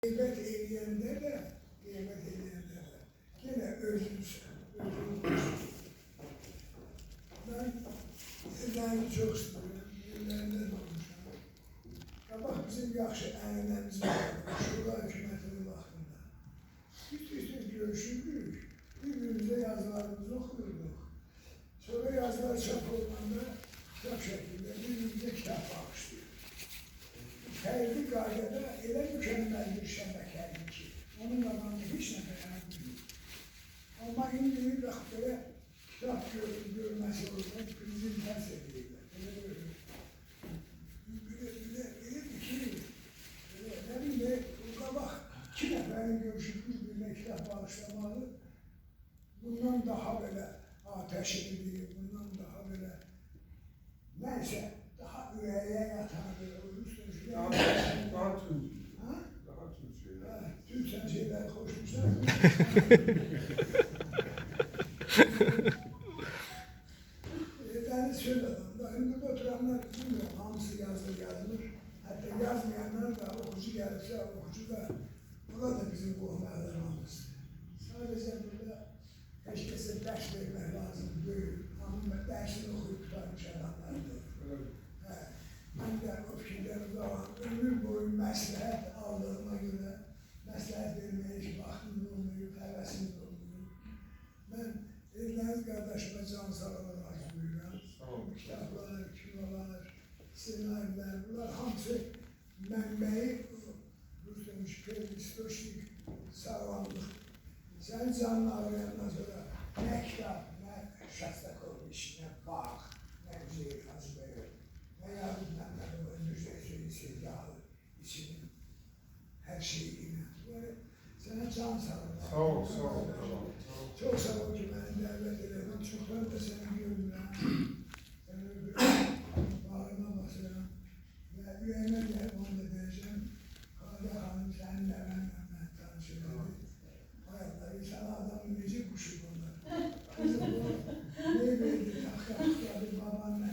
Gıybet eyleyende de, yine özümüz. Ben sizleri çok istiyorum, günlerinde de olmuşam. Bak bizim yaxşı ənənəmiz var, Şura hükümetinin vaxtında. Biz görüşürdük, birbirimize yazılarımızı okuyorduk. Sonra yazılar çap olanda, kitap şeklinde birbirimize kitap bağışlıyorduk. Fərdi qaydada elə mükəmməl bir şəbəkədir ki, onun zamanında heç nə beğenmiyor. Amma indi bax belə kitab görməsi olacaq, bizim tərs edirlər. Belə ki, nə bileyim, qabaq 2 nəfərin görüşüb bir-birinə kitab bağışlamalı, bundan daha belə ateşlidir, bundan daha belə nəysə, daha ürəyə yatardı. Daha tüm. Daha tüm şeyler. Tüm sen şeyler koşmuşlar. Ben şöyle adamda, şimdi oturanlar bilmiyorum, hamısı yazılır. Hatta yazmayanlar da okucu gelirse, okucu da, o da bizim qohumlarımız. Sadece burada heç kəsə dərs vermək lazım, böyük. Hanım dərsini oxuyub tutarmış adamlardır. Ben de o fikirleri zaman ömür boyu məsləhət aldığıma göre məsləhət verməyə ki, vaxtım olmuyor, həvəsim olmuyor. Ben Erdeniz qardaşıma can sağlığı arzulayıram. Kitablar, kinolar, senarilər, bunlar hamısı mənbəyi Rusya müşkül, sağlamlıq. Sen canını arayandan sonra nə kitab, nə Şastakovich, nə Bach, nə Üzeyir Hacıbəyov, nə Yavuz Məmmədov, Müzeyir Sevdalı içinin her şeyiyle. Sana can sağlığı. Sağ ol, sağ ol. Çok sağ ol ki beni davet edin. Çoktan da seni görürüm. Seni öldürürüm. Bağrıma basıyorum. Ve üyeme de onu da vereceğim. Kale Hanım seninle ben tanışıyorum. Hayatta insan adamın nece kuşu bunlar. Kızım bu ne verdi? Hakikaten babanla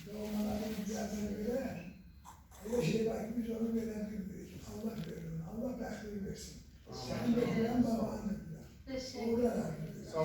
doğmaları güzelleri göre öyle şey var ki biz onu verebiliriz. Allah verir. Allah bəxtini versin. Sen de güven babanı güven. Sağ ol.